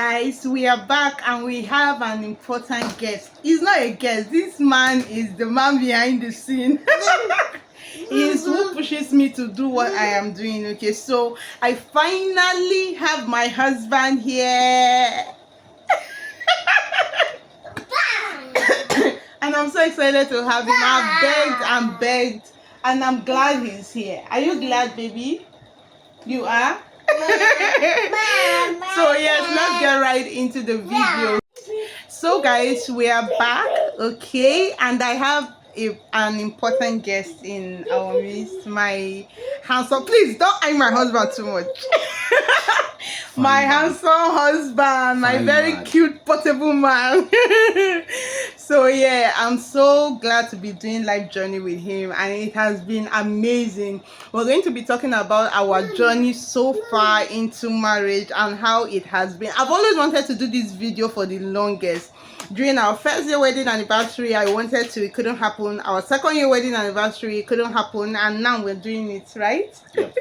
guys, we are back and we have an important guest. He's not a guest, this man is the man behind the scene. He's who pushes me to do what I am doing. Okay, so I finally have my husband here. And I'm so excited to have him. I've begged, and I'm glad he's here. Are you glad, baby? You are? So yes, let's get right into the video. So guys, we are back, okay, and I have an important guest in our midst, my handsome, please don't eye my husband too much. My handsome husband, my very cute portable man. So yeah, I'm so glad to be doing life journey with him, and it has been amazing. We're going to be talking about our journey so far into marriage and how it has been. I've always wanted to do this video for the longest. During our first year wedding anniversary, I wanted to, it couldn't happen. Our second year wedding anniversary, it couldn't happen, and now we're doing it, right? Yep.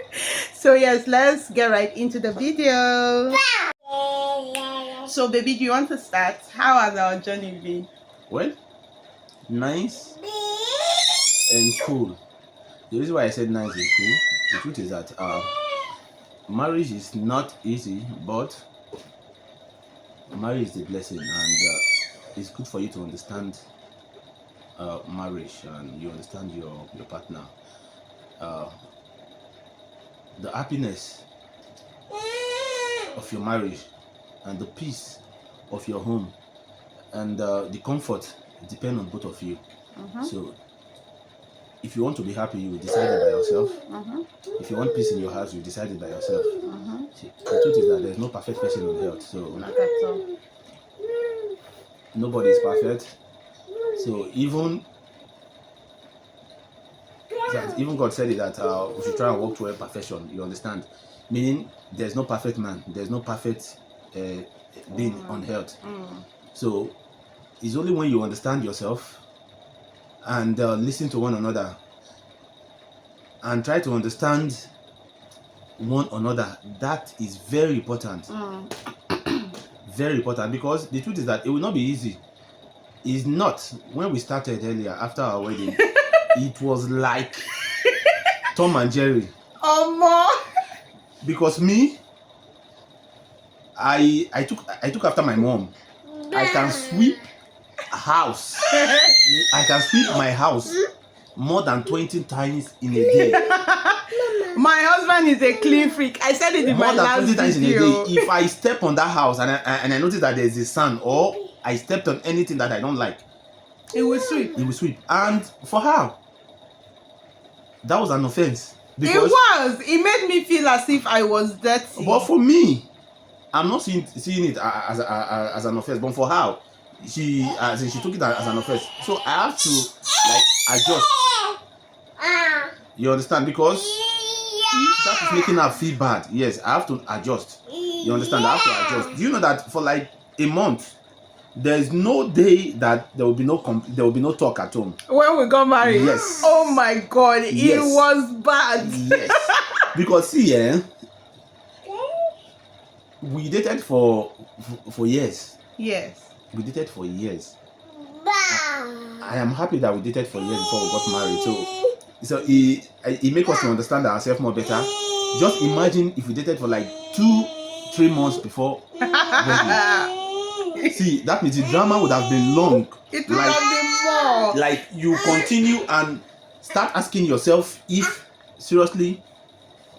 So yes, let's get right into the video. So baby, do you want to start? How has our journey been? Well, nice and cool. The reason why I said nice and cool, the truth is that marriage is not easy, but marriage is a blessing, and it's good for you to understand marriage, and you understand your partner. The happiness of your marriage and the peace of your home and the comfort depend on both of you. So if you want to be happy, you will decide it by yourself. If you want peace in your house, you decide it by yourself. See, the truth is that there's no perfect person on earth, so not at all. Nobody is perfect. So even God said it that we should try and work toward perfection. You understand? Meaning there's no perfect man, there's no perfect being on earth. So it's only when you understand yourself and listen to one another and try to understand one another, that is very important. Very important, because the truth is that it will not be easy. It's not. When we started earlier after our wedding, it was like Tom and Jerry. Because me, I took after my mom. I can sweep a house. I can sweep my house more than 20 times in a day. My husband is a clean freak. I said it in my last video. More than 20 times in a day. If I step on that house and I notice that there's a sand, or I stepped on anything that I don't like, it will sweep. It will sweep. And for her, that was an offense. It was. It made me feel as if I was dirty. But for me, I'm not seeing it as an offense. But for her, she took it as an offense. So I have to adjust. You understand? Because that is making her feel bad. Yes, I have to adjust. You understand? I have to adjust. Do you know that for like a month, there is no day that there will be no talk at home? When we got married? Yes. Oh my God, yes. It was bad. Yes. Because see, we dated for years. Yes. We dated for years. I am happy that we dated for years before we got married. So it makes us to understand ourselves more better. Just imagine if we dated for like 2-3 months before wedding. See, that means the drama would have been long. It would have been more. Like you continue and start asking yourself if seriously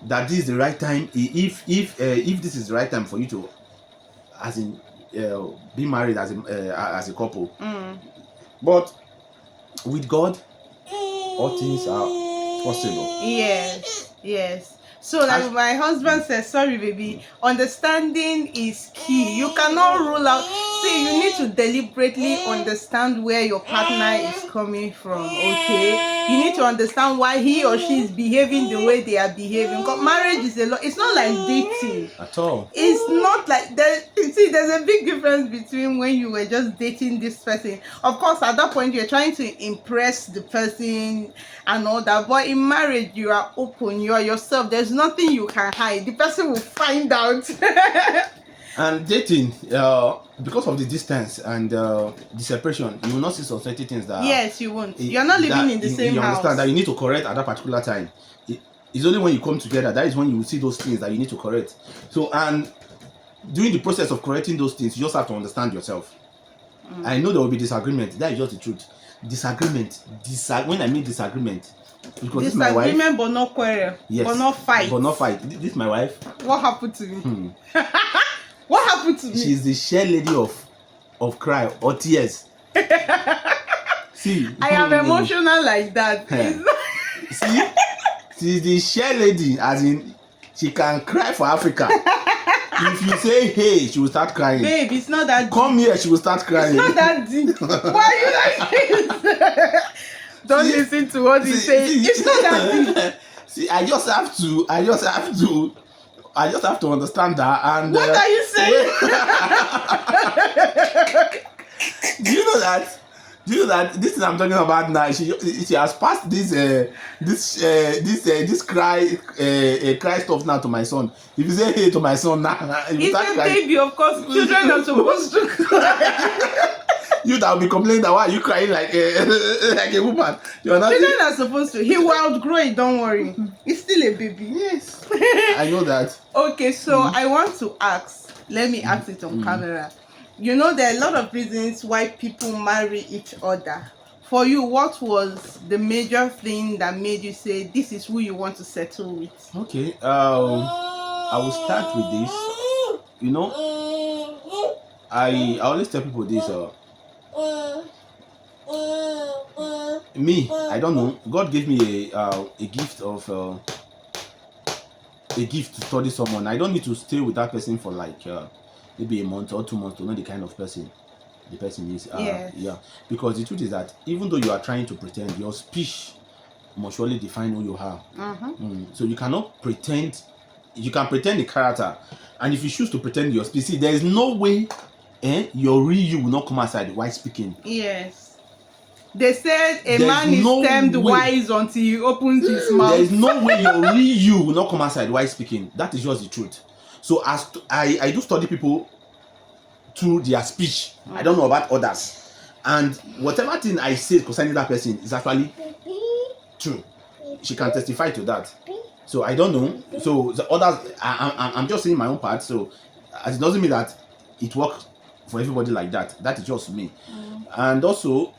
that this is the right time. If this is the right time for you to, as in, be married as a couple. But with God, all things are possible. Yes. So like my husband says, sorry baby, understanding is key. You cannot rule out. See, you need to deliberately understand where your partner is coming from, okay? You need to understand why he or she is behaving the way they are behaving. Because marriage is a lot. It's not like dating. At all. It's not like that. See, there's a big difference between when you were just dating this person. Of course, at that point, you're trying to impress the person and all that. But in marriage, you are open. You are yourself. There's nothing you can hide. The person will find out. And dating, because of the distance and the separation, you will not see some certain things that. Yes, you won't. You're not living in the same you house. understand that you need to correct at that particular time. It's only when you come together that is when you will see those things that you need to correct. So, and during the process of correcting those things, you just have to understand yourself. I know there will be disagreement. That is just the truth. Disagreement. When I mean disagreement, because this is my wife. Disagreement, but not quarrel. Yes. But not fight. But not fight. This is my wife. What happened to me? What happened to me? She's the share lady of cry or tears. See, I am emotional like that. See, she's the share lady, as in she can cry for Africa. If you say hey, she will start crying. Babe, it's not that deep. Come here, she will start crying. It's not that deep. Why are you like this? Don't listen to what he says. It's not that deep. See, I just have to understand that. And what are you saying? Do you know that? This thing I'm talking about now? She has passed this cry stuff now to my son. If you say hey to my son now, it's a baby, of course. Children are supposed to cry. You that will be complaining that why are you crying like a woman? You're not. Children are supposed to. He will outgrow it. Don't worry. He's still a baby. Yes. I know that. Okay, so I want to ask. Let me ask it on camera. You know, there are a lot of reasons why people marry each other. For you, what was the major thing that made you say this is who you want to settle with? Okay, I will start with this. You know, I always tell people this. Me, I don't know. God gave me a gift of a gift to study someone. I don't need to stay with that person for like. Maybe a month or 2 months to know the kind of person the person is. Yes. Yeah, because the truth is that even though you are trying to pretend, your speech must surely define who you are. So you cannot pretend. You can pretend the character, and if you choose to pretend your speech, see, there is no way your real you will not come outside while speaking. Yes. They said man is termed wise until he opens his mouth. There is no way your real you will not come outside while speaking. That is just the truth. So as I do study people through their speech. I don't know about others. And whatever thing I say concerning that person is actually true. She can testify to that. So I don't know. So the others, I'm just saying my own part. So it doesn't mean that it works for everybody like that. That is just me. And also,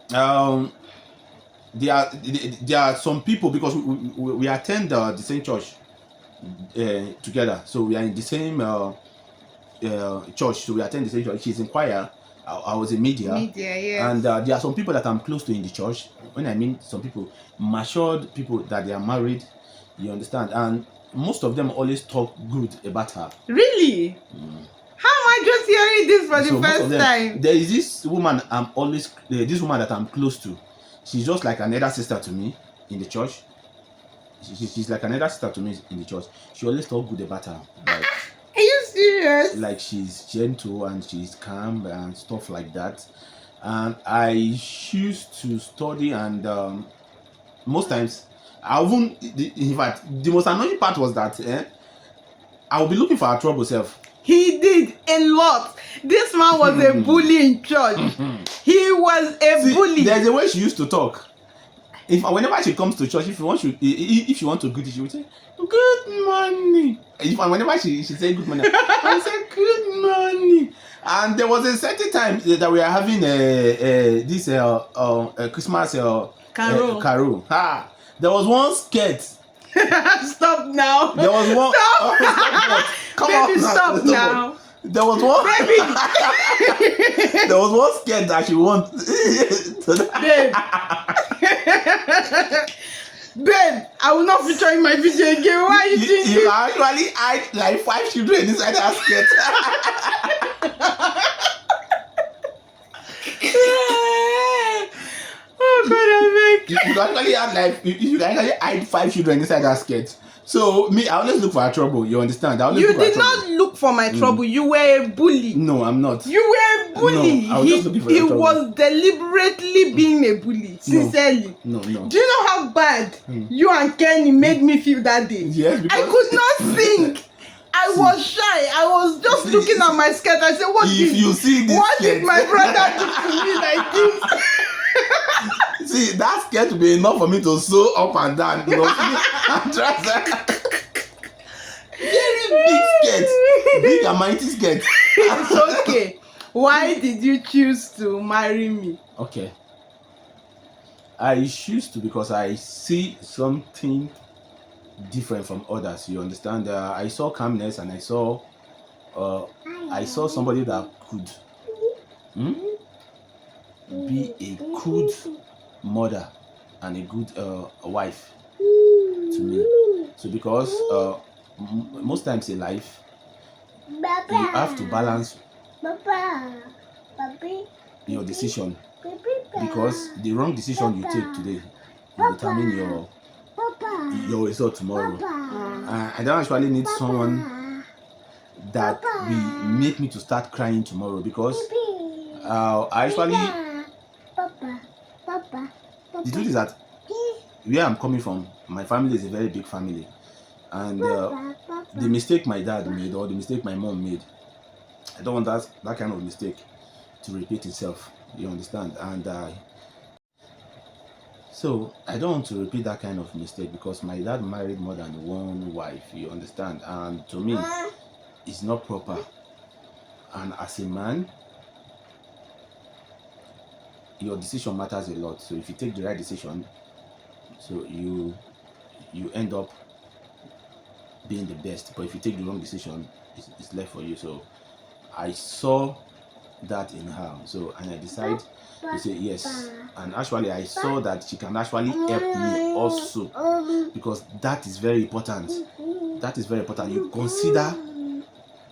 there are some people, because we attend the same church together, so we are in the same church, so we attend the same church. She's in choir, I was in media, yes. And there are some people that I'm close to in the church. When I mean some people, matured people that they are married, you understand, and most of them always talk good about her. Really? How am I just hearing this for the first time? There is this woman this woman that I'm close to. She's just like another sister to me in the church. She's like another sister to me in the church. She always talk good about her. Like, are you serious? Like she's gentle and she's calm and stuff like that. And I choose to study, and most times in fact, the most annoying part was that I will be looking for her trouble self. He did a lot. This man was a bully in church. He was a bully. There's a way she used to talk. Whenever she comes to church, if you want to greet, she would say, "Good morning." Whenever she say good morning, I say good morning. And there was a certain time that we are having this Christmas carol. There was one skirt. Stop now. There was one. Stop. Come Baby, on, stop now. There was one. Baby. There was one skirt that she wants. Babe, I will not feature in my video again. Why are you doing You actually hide like 5 children inside that skirt. Oh God, I beg. You actually hide 5 children inside that skirt. So me, I always look for a trouble. You understand? You did not look for my trouble. You were a bully. No, I'm not. You were a bully. No, I was just looking for he was deliberately being a bully. Sincerely. No. Do you know how bad you and Kenny made me feel that day? Yes, because I could not think. I was shy. I was just looking at my skirt. I said, what did my brother do to me like this? See, that skirt will be enough for me to sew up and down. You know, I'm trying to... Very big skirt. Big and mighty skirt. It's okay. Why did you choose to marry me? Okay. I choose to because I see something different from others. You understand? I saw calmness, and I saw somebody that could be a good mother and a good wife to me. So because most times in life you have to balance your decision, because the wrong decision you take today will determine your result tomorrow. I don't actually need someone that will make me to start crying tomorrow, because I actually, the truth is that where I'm coming from, my family is a very big family, and the mistake my dad made or the mistake my mom made, I don't want that kind of mistake to repeat itself. You understand? And so I don't want to repeat that kind of mistake, because my dad married more than one wife. You understand? And to me, it's not proper. And as a man, your decision matters a lot. So if you take the right decision, so you end up being the best. But if you take the wrong decision, it's left for you. So I saw that in her, and I decided to say yes. And actually I saw that she can actually help me also, because that is very important. That is very important. You consider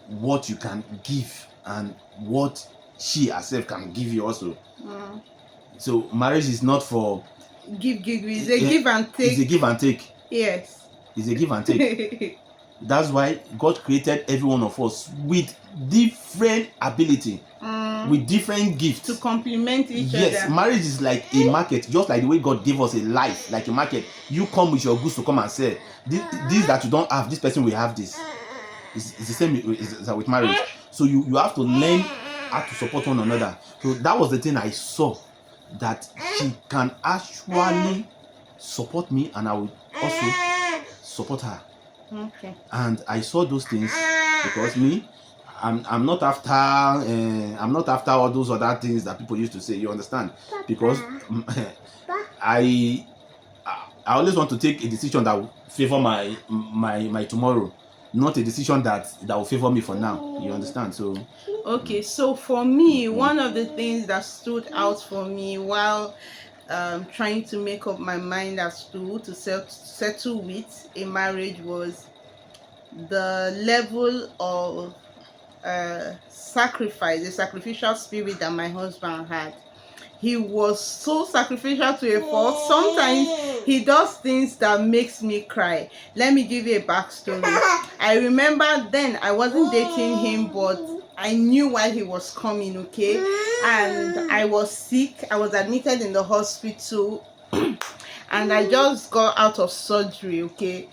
what you can give and what she herself can give you also. So marriage is not for give. It's a give and take. It's a give and take. Yes. It's a give and take. That's why God created every one of us with different ability, with different gifts to complement each other. Yes, marriage is like a market, just like the way God gave us a life, like a market. You come with your goods to come and sell. This that you don't have, this person will have this. It's the same with marriage. So you have to learn how to support one another. So that was the thing I saw, that she can actually support me, and I will also support her. Okay. And I saw those things, because me, I'm not after all those other things that people used to say. You understand? Because I always want to take a decision that will favor my tomorrow, not a decision that will favor me for now. You understand? So okay, so for me, one of the things that stood out for me while trying to make up my mind as to who to settle with a marriage was the level of sacrifice, the sacrificial spirit that my husband had. He was so sacrificial to a fault. Sometimes he does things that makes me cry. Let me give you a backstory. I remember then I wasn't dating him, but I knew why he was coming, okay? And I was sick. I was admitted in the hospital and I just got out of surgery, okay?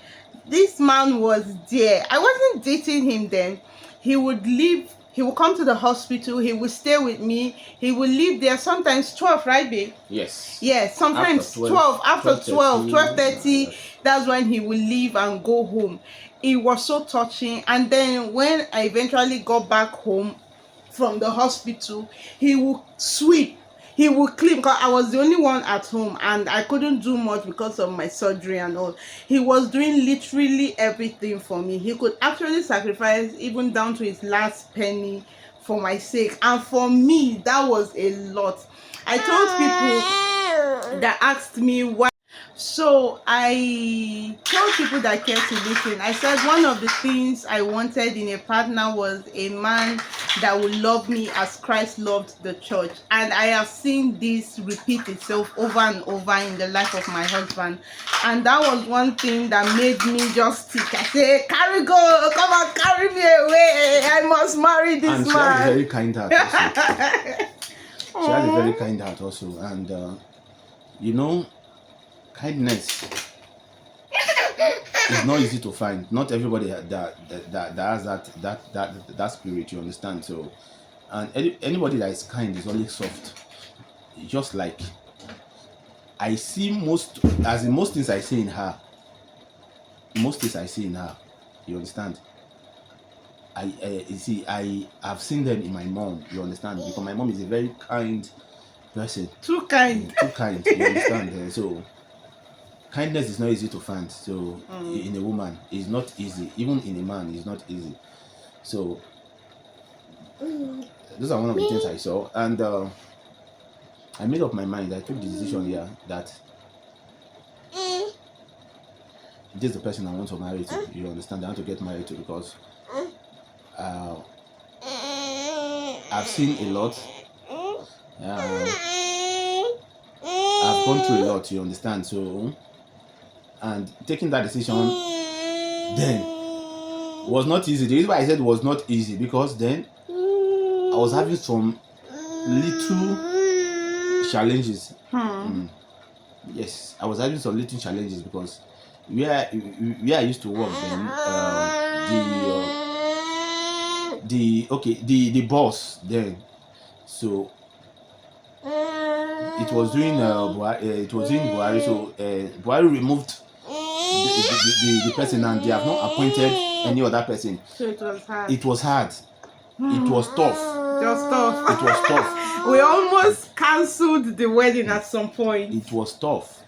This man was there. I wasn't dating him then. He would leave. He would come to the hospital. He would stay with me. He would leave there sometimes 12, right, babe? yes. Yes, sometimes 12. After 12:30, that's when he would leave and go home. It was so touching. And then when I eventually got back home from the hospital, he would sweep. He would clean, because I was the only one at home and I couldn't do much because of my surgery and all. He was doing literally everything for me. He could actually sacrifice even down to his last penny for my sake. And for me, that was a lot. I told people that asked me why. So I told people that care to listen. I said one of the things I wanted in a partner was a man that would love me as Christ loved the church. And I have seen this repeat itself over and over in the life of my husband. And that was one thing that made me just tick. I said, carry go, come and carry me away. I must marry this man. She has a very kind heart also. She has a very kind heart also. And you know, kindness it's not easy to find. Not everybody that has that spirit. You understand? So, and anybody that is kind is always soft. Just like I see most, as in most things I see in her. Most things I see in her. You understand? You see, I have seen them in my mom. You understand? Because my mom is a very kind person. Too kind. Too kind. You understand? So kindness is not easy to find. So in a woman, it's not easy. Even in a man, it's not easy. So those are one of the things I saw, and I made up my mind. I took the decision here that this is the person I want to marry to. You understand? I want to get married to because I've seen a lot. I've gone through a lot. You understand? So, and taking that decision then was not easy. The reason why I said it was not easy because then I was having some little challenges. Yes, I was having some little challenges because where I used to work then, the boss then, so it was doing Buhari, so Buhari removed the person and they have not appointed any other person. So it was hard. It was hard. It was tough. It was tough. It was tough. We almost cancelled the wedding at some point. It was tough.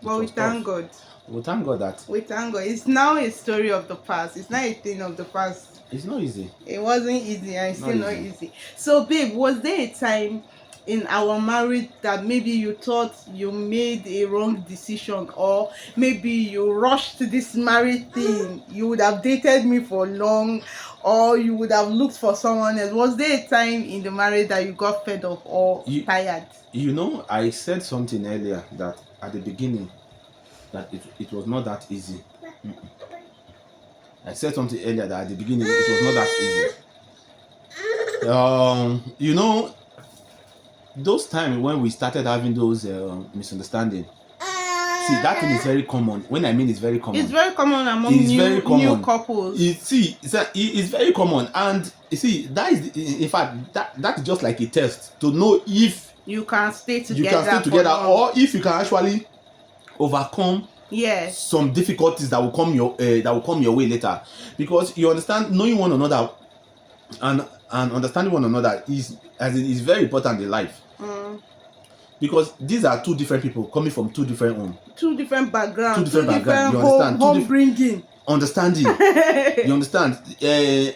But we thank God. We thank God that. We thank God. It's now a story of the past. It's not a thing of the past. It's not easy. It wasn't easy and it's still not easy. So, babe, was there a time in our marriage that maybe you thought you made a wrong decision, or maybe you rushed this marriage thing? You would have dated me for long, or you would have looked for someone else. Was there a time in the marriage that you got fed up or tired? You know, I said something earlier that at the beginning that it was not that easy. I said something earlier that at the beginning it was not that easy. You know, those times when we started having those misunderstandings, see, that thing is very common. When I mean it's very common. It's very common among new couples. It's very common. And you see, that is, in fact, that is just like a test to know if you can stay together, or if you can actually overcome some difficulties that will come your way later. Because you understand, knowing one another and understanding one another is very important in life. Because these are two different people coming from two different homes, two different backgrounds, you understand, home bringing, understanding. You understand, the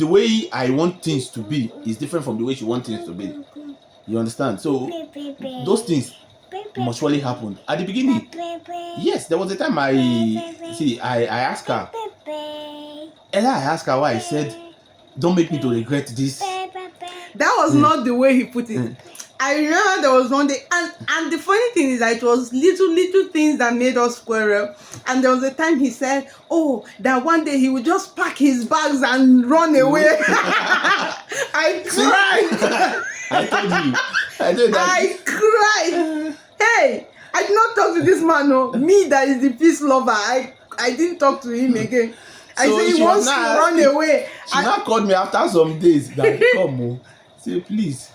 way I want things to be is different from the way she wants things to be. You understand? So those things must surely happen at the beginning. Yes, there was a time I asked her, and I asked her why. I said, don't make me to regret this. That was not the way he put it. I remember there was one day, and the funny thing is that it was little things that made us quarrel. And there was a time he said, oh, that one day he would just pack his bags and run away. I cried. I told you that. I cried. Hey, I did not talk to this man. No, me that is the peace lover. I didn't talk to him again. I said he wants to run away. She now called me after some days. That come, say please.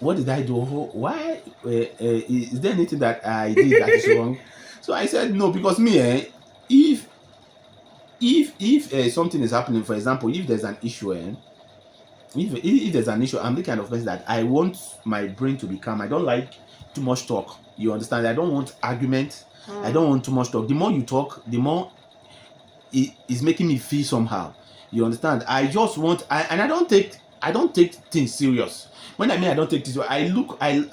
What did I do? Why? Is there anything that I did that is wrong? So I said no, because me, if something is happening, for example, if there's an issue, if there's an issue, I'm the kind of person that I want my brain to be calm. I don't like too much talk. You understand? I don't want argument. I don't want too much talk. The more you talk, the more it is making me feel somehow. You understand? I just want, and I don't take things serious. When I mean I don't take this, I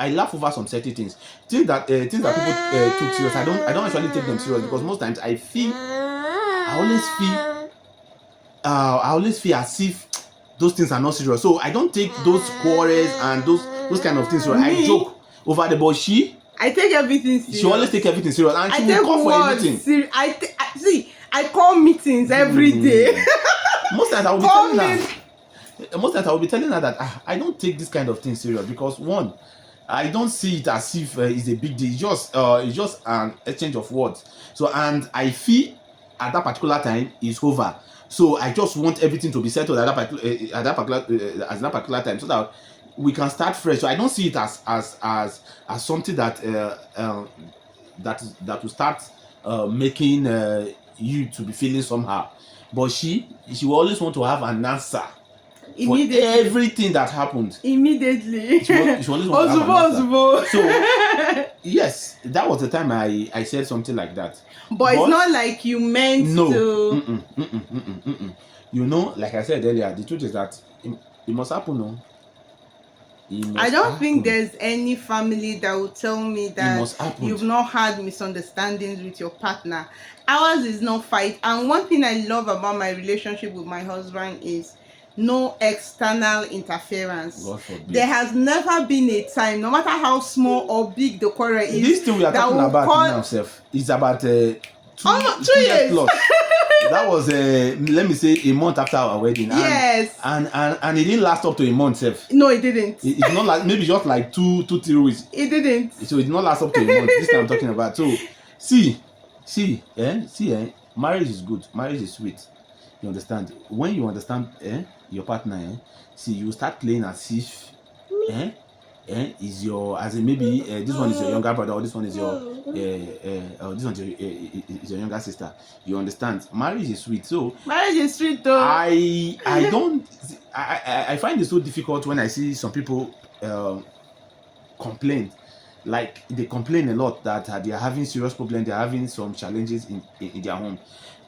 laugh over some certain things that people took serious. I don't actually take them serious, because most times I always feel as if those things are not serious. So I don't take those quarrels and those kind of things serious. I joke over the, but I take everything serious. She always take everything serious, and she will call for a meeting. I call meetings every day. Most times I will be telling her. Most times I will be telling her that I don't take this kind of thing serious, because one, I don't see it as if it's a big deal. It's just an exchange of words. So, and I feel at that particular time is over. So I just want everything to be settled at that particular time, so that we can start fresh. So I don't see it as something that that will start making you to be feeling somehow. But she will always want to have an answer for everything that happened. Immediately. She always want to have an answer. So yes, that was the time I said something like that. But it's not like you meant to. You know, like I said earlier, the truth is that it must happen. No, I don't think there's any family that will tell me that you've not had misunderstandings with your partner. Ours is not fight. And one thing I love about my relationship with my husband is no external interference. There has never been a time, no matter how small or big the quarrel is. This thing we are talking about now, Seth, is about 2 years plus. That was let me say a month after our wedding. Yes. And it didn't last up to a month, Seth. No, it didn't. It's not like maybe just like 2-3 weeks. It didn't. So it did not last up to a month. This time I'm talking about. So see, marriage is good. Marriage is sweet. You understand? When you understand your partner, see, you start playing as if is your, as in maybe this one is your younger brother, or this one is your this one is your younger sister. You understand? Marriage is sweet. So marriage is sweet though. I find it so difficult when I see some people complain. Like they complain a lot that they are having serious problems, they are having some challenges in their home.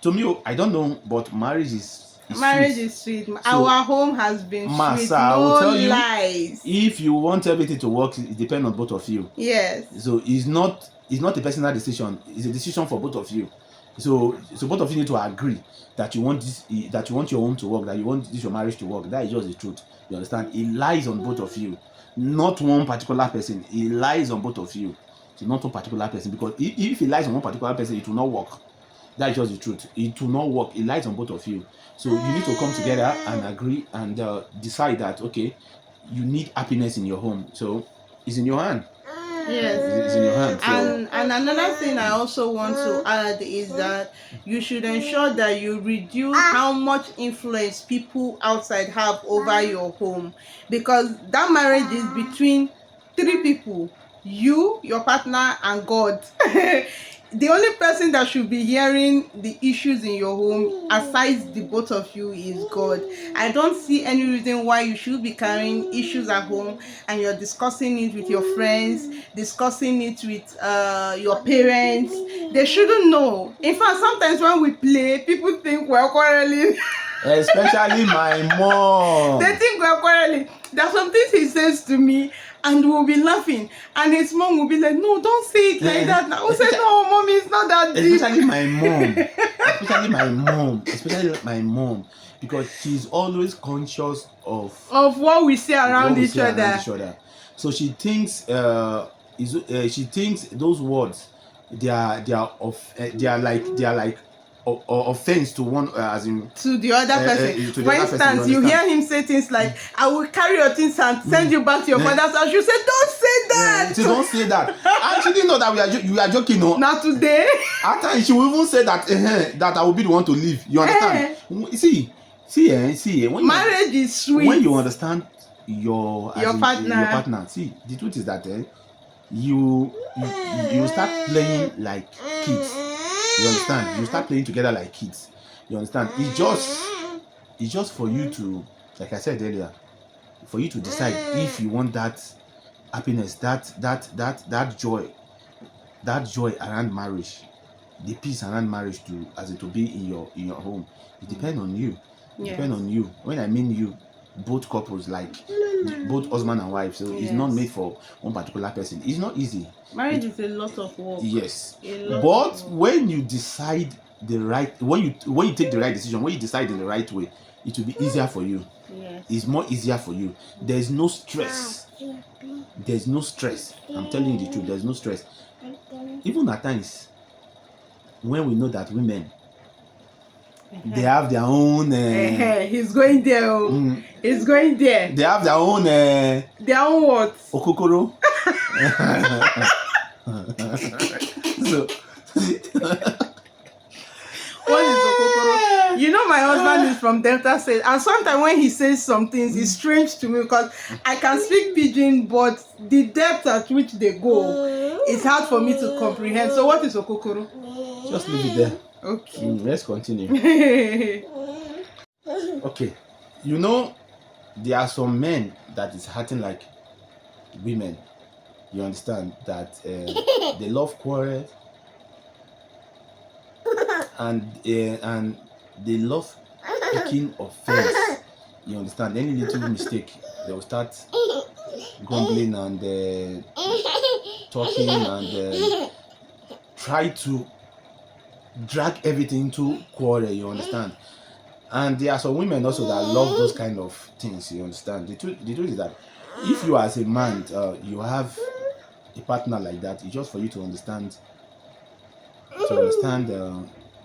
To me, I don't know, but marriage is sweet. So, our home has been sweet. I will tell you, lies. If you want everything to work, it depends on both of you. Yes. So it's not a personal decision. It's a decision for both of you. So both of you need to agree that you want this, that you want your home to work, that you want your marriage to work. That is just the truth. You understand? It lies on both of you, not one particular person. It lies on both of you. It's not one particular person, because if it lies on one particular person, it will not work. That is just the truth. It will not work. It lies on both of you. So you need to come together and agree and decide that, okay, you need happiness in your home. So it's in your hand. Yes. It's in your hand. So. And another thing I also want to add is that you should ensure that you reduce how much influence people outside have over your home, because that marriage is between 3 people: you, your partner, and God. The only person that should be hearing the issues in your home, aside the both of you, is God. I don't see any reason why you should be carrying issues at home and you're discussing it with your friends, discussing it with your parents. They shouldn't know. In fact, sometimes when we play, people think we're quarreling. Especially my mom. They think we're quarreling. There's some things he says to me, and we'll be laughing, and his mom will be like, "No, don't say it like that." Now, say, "No, mommy, it's not that deep." Especially my mom, because she's always conscious of what we say around each other. So she thinks she thinks those words they are like offense to one, as in to the other person. For instance, you hear him say things like, "I will carry your things and send you back to your father's house." You say, "Don't say that." She don't say that. And she didn't know that you are joking, no. Not today. At times she will even say that that I will be the one to leave. You understand? See. When marriage is sweet. When you understand your partner. See, the truth is that you start playing like kids. You understand? You start playing together like kids. You understand? It's just for you to, like I said earlier, for you to decide if you want that happiness, that joy around marriage, the peace around marriage to be in your home. It depends on you. It depends on you. When I mean you, both couples, like both husband and wife. So it's not made for one particular person. It's not easy. Marriage is a lot of work. Yes. But when you decide when you take the right decision, when you decide in the right way, it will be easier for you. Yes. It's more easier for you. There's no stress. There's no stress. I'm telling you the truth. There's no stress. Even at times, when we know that women, they have their own. He's going there. He's going there. They have their own. Their own what? Okokoro. So What is okokoro? You know my husband is from Delta State, and sometimes when he says some things, it's strange to me because I can speak pidgin, but the depth at which they go, it's hard for me to comprehend. So what is okokoro? just leave it there. Okay. Let's continue. Okay, you know there are some men that is acting like women. You understand that they love quarrel and they love picking offense. You understand? Any little mistake, they will start grumbling and talking and try to drag everything into quarrel. You understand? And there are some women also that love those kind of things. You understand? The truth is that if you as a man, you have a partner like that, it's just for you to understand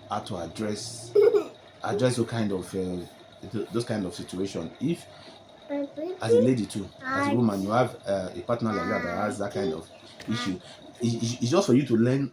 how to address those kind of situation. If as a lady too, as a woman, you have a partner like that has that kind of issue, it's just for you to learn